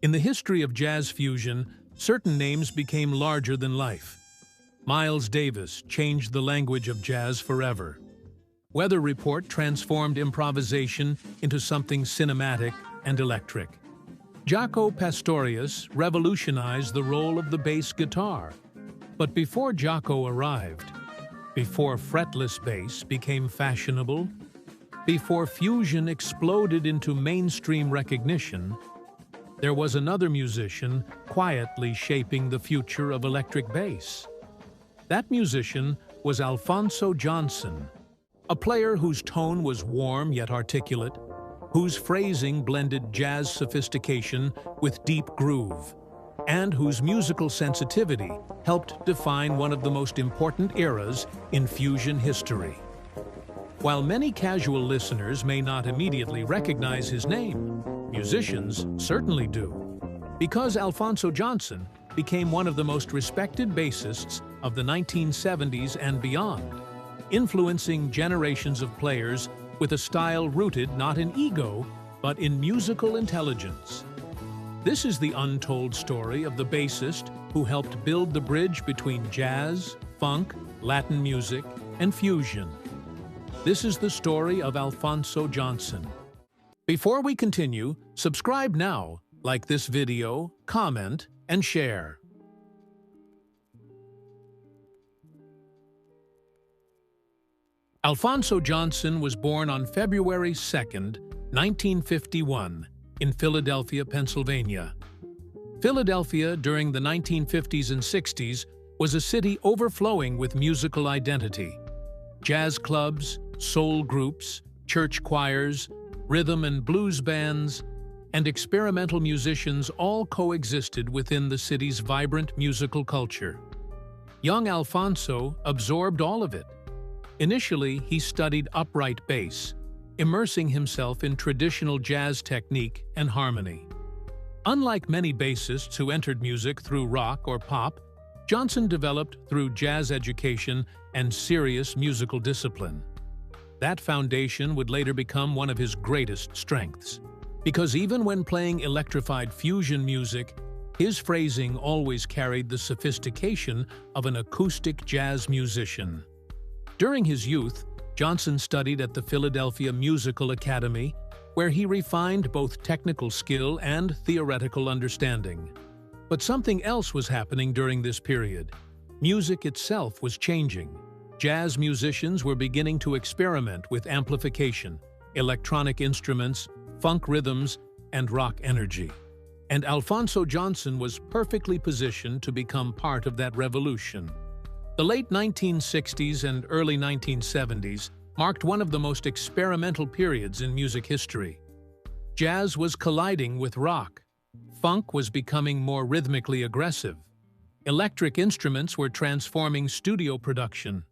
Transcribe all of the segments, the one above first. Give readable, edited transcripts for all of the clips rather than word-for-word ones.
In the history of jazz fusion, certain names became larger than life. Miles Davis changed the language of jazz forever. Weather Report transformed improvisation into something cinematic and electric. Jaco Pastorius revolutionized the role of the bass guitar. But before Jaco arrived, before fretless bass became fashionable, before fusion exploded into mainstream recognition, there was another musician quietly shaping the future of electric bass. That musician was Alphonso Johnson, a player whose tone was warm yet articulate, whose phrasing blended jazz sophistication with deep groove, and whose musical sensitivity helped define one of the most important eras in fusion history. While many casual listeners may not immediately recognize his name, musicians certainly do, because Alphonso Johnson became one of the most respected bassists of the 1970s and beyond, influencing generations of players with a style rooted not in ego, but in musical intelligence. This is the untold story of the bassist who helped build the bridge between jazz, funk, Latin music, and fusion. This is the story of Alphonso Johnson. Before we continue, subscribe now, like this video, comment, and share. Alphonso Johnson was born on February 2, 1951, in Philadelphia, Pennsylvania. Philadelphia during the 1950s and 60s was a city overflowing with musical identity. Jazz clubs, soul groups, church choirs, rhythm and blues bands, and experimental musicians all coexisted within the city's vibrant musical culture. Young Alphonso absorbed all of it. Initially, he studied upright bass, immersing himself in traditional jazz technique and harmony. Unlike many bassists who entered music through rock or pop, Johnson developed through jazz education and serious musical discipline. That foundation would later become one of his greatest strengths, because even when playing electrified fusion music, his phrasing always carried the sophistication of an acoustic jazz musician. During his youth, Johnson studied at the Philadelphia Musical Academy, where he refined both technical skill and theoretical understanding. But something else was happening during this period. Music itself was changing. Jazz musicians were beginning to experiment with amplification, electronic instruments, funk rhythms, and rock energy. And Alphonso Johnson was perfectly positioned to become part of that revolution. The late 1960s and early 1970s marked one of the most experimental periods in music history. Jazz was colliding with rock. Funk was becoming more rhythmically aggressive. Electric instruments were transforming studio production.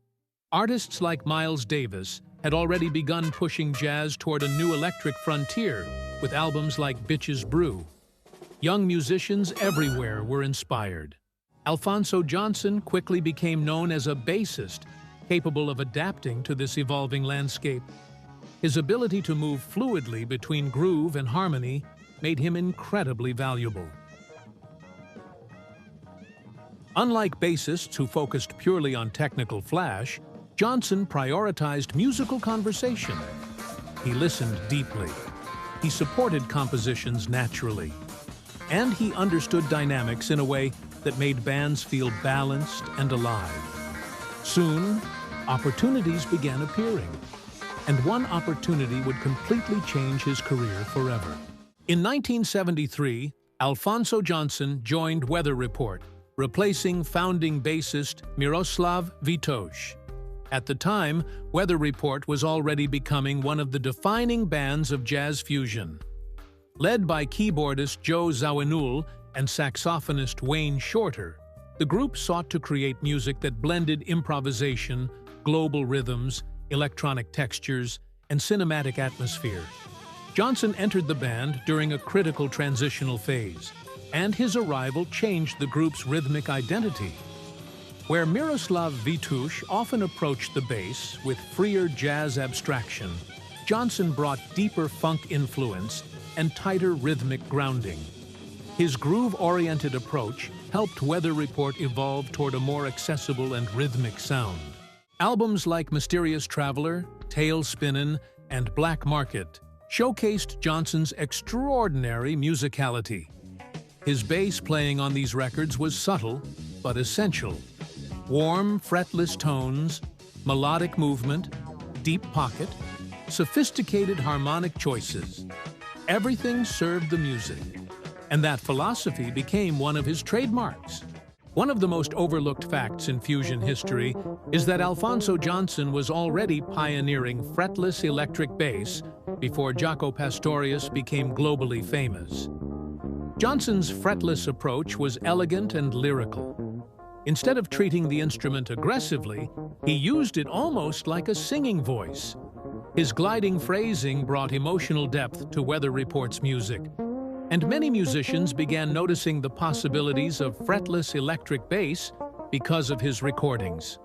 Artists like Miles Davis had already begun pushing jazz toward a new electric frontier with albums like Bitches Brew. Young musicians everywhere were inspired. Alphonso Johnson quickly became known as a bassist, capable of adapting to this evolving landscape. His ability to move fluidly between groove and harmony made him incredibly valuable. Unlike bassists who focused purely on technical flash, Johnson prioritized musical conversation. He listened deeply. He supported compositions naturally. And he understood dynamics in a way that made bands feel balanced and alive. Soon, opportunities began appearing, and one opportunity would completely change his career forever. In 1973, Alphonso Johnson joined Weather Report, replacing founding bassist Miroslav Vitoš. At the time, Weather Report was already becoming one of the defining bands of jazz fusion. Led by keyboardist Joe Zawinul and saxophonist Wayne Shorter, the group sought to create music that blended improvisation, global rhythms, electronic textures, and cinematic atmosphere. Johnson entered the band during a critical transitional phase, and his arrival changed the group's rhythmic identity. Where Miroslav Vitoš often approached the bass with freer jazz abstraction, Johnson brought deeper funk influence and tighter rhythmic grounding. His groove-oriented approach helped Weather Report evolve toward a more accessible and rhythmic sound. Albums like Mysterious Traveler, Tail Spinnin', and Black Market showcased Johnson's extraordinary musicality. His bass playing on these records was subtle but essential. Warm, fretless tones, melodic movement, deep pocket, sophisticated harmonic choices. Everything served the music, and that philosophy became one of his trademarks. One of the most overlooked facts in fusion history is that Alphonso Johnson was already pioneering fretless electric bass before Jaco Pastorius became globally famous. Johnson's fretless approach was elegant and lyrical. Instead of treating the instrument aggressively, he used it almost like a singing voice. His gliding phrasing brought emotional depth to Weather Report's music, and many musicians began noticing the possibilities of fretless electric bass because of his recordings.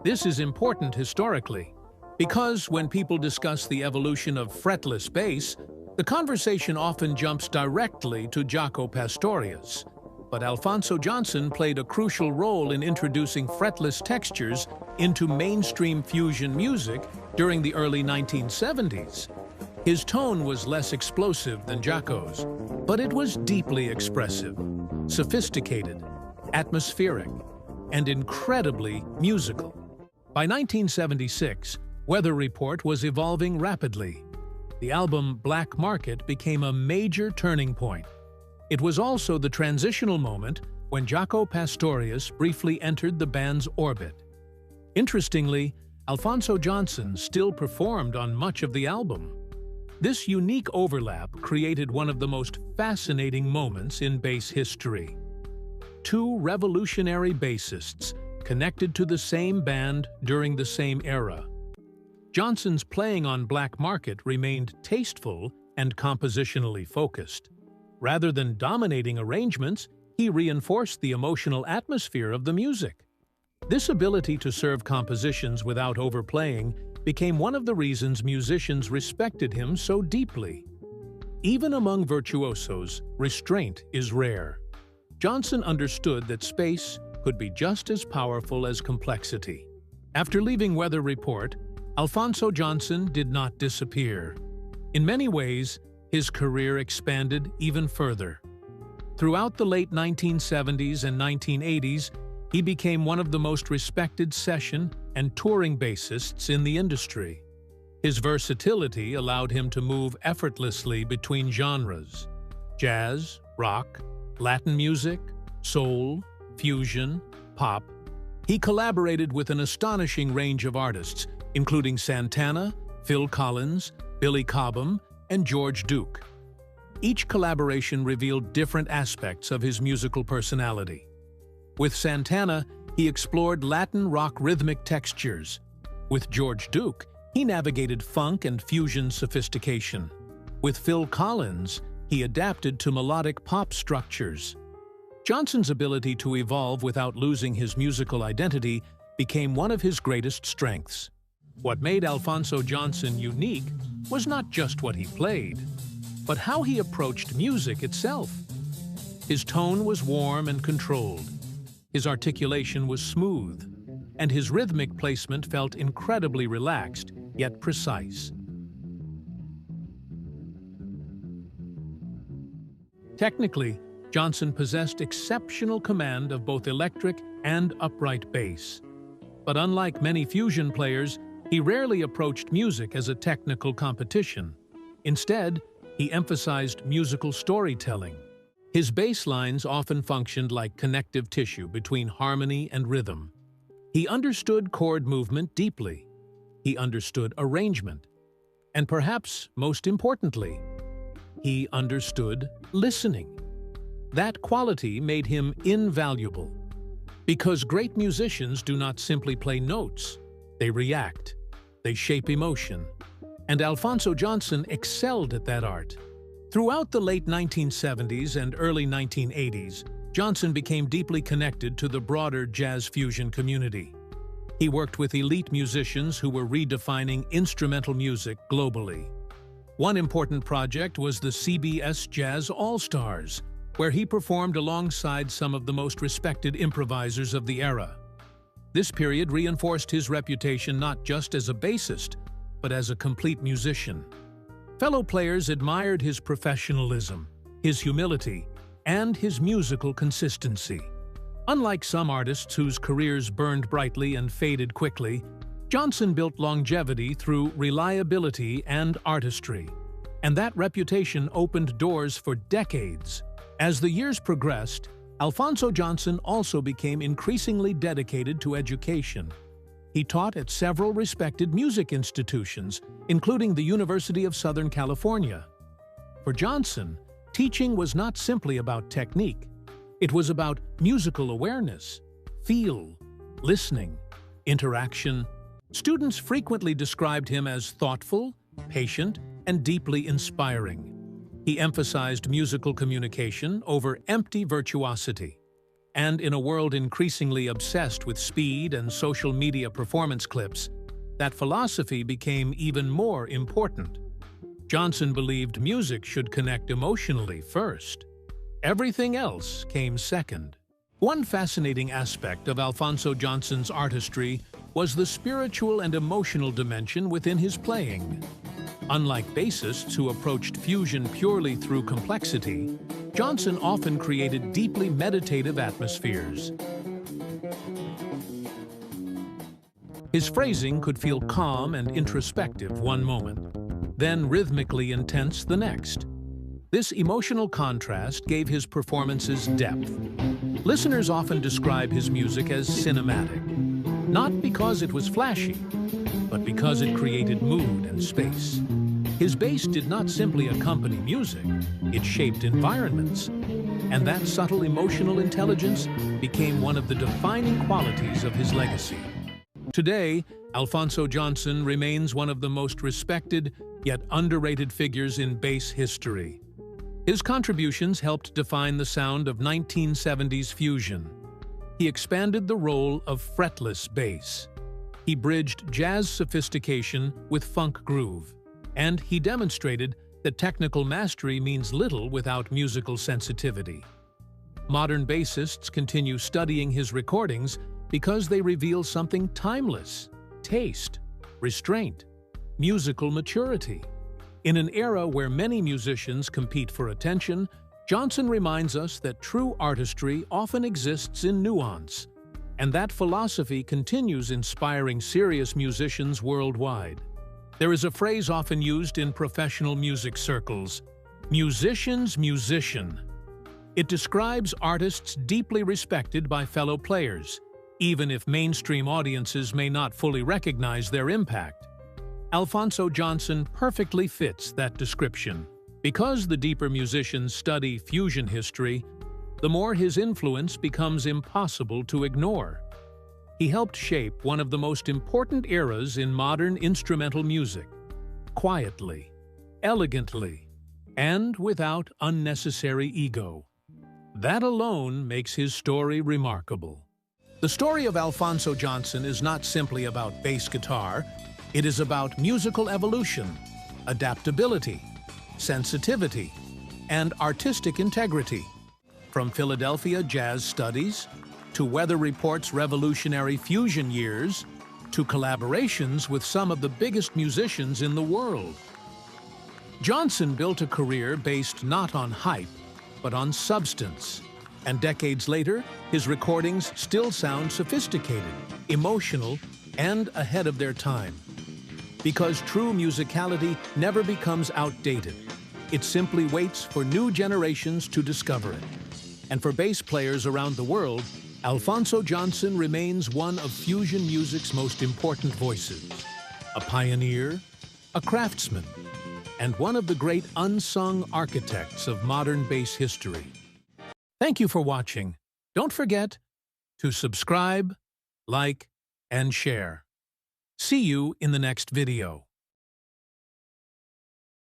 This is important historically, because when people discuss the evolution of fretless bass, the conversation often jumps directly to Jaco Pastorius. But Alphonso Johnson played a crucial role in introducing fretless textures into mainstream fusion music during the early 1970s. His tone was less explosive than Jaco's, but it was deeply expressive, sophisticated, atmospheric, and incredibly musical. By 1976, Weather Report was evolving rapidly. The album Black Market became a major turning point. It was also the transitional moment when Jaco Pastorius briefly entered the band's orbit. Interestingly, Alphonso Johnson still performed on much of the album. This unique overlap created one of the most fascinating moments in bass history. Two revolutionary bassists connected to the same band during the same era. Johnson's playing on Black Market remained tasteful and compositionally focused. Rather than dominating arrangements, he reinforced the emotional atmosphere of the music. This ability to serve compositions without overplaying became one of the reasons musicians respected him so deeply. Even among virtuosos, restraint is rare. Johnson understood that space could be just as powerful as complexity. After leaving Weather Report, Alphonso Johnson did not disappear. In many ways, his career expanded even further. Throughout the late 1970s and 1980s, he became one of the most respected session and touring bassists in the industry. His versatility allowed him to move effortlessly between genres: jazz, rock, Latin music, soul, fusion, pop. He collaborated with an astonishing range of artists, including Santana, Phil Collins, Billy Cobham, and George Duke. Each collaboration revealed different aspects of his musical personality. With Santana, he explored Latin rock rhythmic textures. With George Duke, he navigated funk and fusion sophistication. With Phil Collins, he adapted to melodic pop structures. Johnson's ability to evolve without losing his musical identity became one of his greatest strengths. What made Alphonso Johnson unique was not just what he played, but how he approached music itself. His tone was warm and controlled. His articulation was smooth, and his rhythmic placement felt incredibly relaxed, yet precise. Technically, Johnson possessed exceptional command of both electric and upright bass. But unlike many fusion players, he rarely approached music as a technical competition. Instead, he emphasized musical storytelling. His bass lines often functioned like connective tissue between harmony and rhythm. He understood chord movement deeply. He understood arrangement. And perhaps most importantly, he understood listening. That quality made him invaluable. Because great musicians do not simply play notes, they react, they shape emotion. And Alphonso Johnson excelled at that art. Throughout the late 1970s and early 1980s, Johnson became deeply connected to the broader jazz fusion community. He worked with elite musicians who were redefining instrumental music globally. One important project was the CBS Jazz All-Stars, where he performed alongside some of the most respected improvisers of the era. This period reinforced his reputation not just as a bassist, but as a complete musician. Fellow players admired his professionalism, his humility, and his musical consistency. Unlike some artists whose careers burned brightly and faded quickly, Johnson built longevity through reliability and artistry, and that reputation opened doors for decades. As the years progressed, Alphonso Johnson also became increasingly dedicated to education. He taught at several respected music institutions, including the University of Southern California. For Johnson, teaching was not simply about technique. It was about musical awareness, feel, listening, interaction. Students frequently described him as thoughtful, patient, and deeply inspiring. He emphasized musical communication over empty virtuosity. And in a world increasingly obsessed with speed and social media performance clips, that philosophy became even more important. Johnson believed music should connect emotionally first. Everything else came second. One fascinating aspect of Alphonso Johnson's artistry was the spiritual and emotional dimension within his playing. Unlike bassists who approached fusion purely through complexity, Johnson often created deeply meditative atmospheres. His phrasing could feel calm and introspective one moment, then rhythmically intense the next. This emotional contrast gave his performances depth. Listeners often describe his music as cinematic, not because it was flashy, but because it created mood and space. His bass did not simply accompany music, it shaped environments. And that subtle emotional intelligence became one of the defining qualities of his legacy. Today, Alphonso Johnson remains one of the most respected yet underrated figures in bass history. His contributions helped define the sound of 1970s fusion. He expanded the role of fretless bass. He bridged jazz sophistication with funk groove. And he demonstrated that technical mastery means little without musical sensitivity. Modern bassists continue studying his recordings because they reveal something timeless: taste, restraint, musical maturity. In an era where many musicians compete for attention, Johnson reminds us that true artistry often exists in nuance, and that philosophy continues inspiring serious musicians worldwide. There is a phrase often used in professional music circles: musician's musician. It describes artists deeply respected by fellow players, even if mainstream audiences may not fully recognize their impact. Alphonso Johnson perfectly fits that description. Because the deeper musicians study fusion history, the more his influence becomes impossible to ignore. He helped shape one of the most important eras in modern instrumental music, quietly, elegantly, and without unnecessary ego. That alone makes his story remarkable. The story of Alphonso Johnson is not simply about bass guitar. It is about musical evolution, adaptability, sensitivity, and artistic integrity. From Philadelphia jazz studies, to Weather Report's revolutionary fusion years, to collaborations with some of the biggest musicians in the world. Johnson built a career based not on hype, but on substance. And decades later, his recordings still sound sophisticated, emotional, and ahead of their time. Because true musicality never becomes outdated. It simply waits for new generations to discover it. And for bass players around the world, Alphonso Johnson remains one of fusion music's most important voices. A pioneer, a craftsman, and one of the great unsung architects of modern bass history. Thank you for watching. Don't forget to subscribe, like, and share. See you in the next video.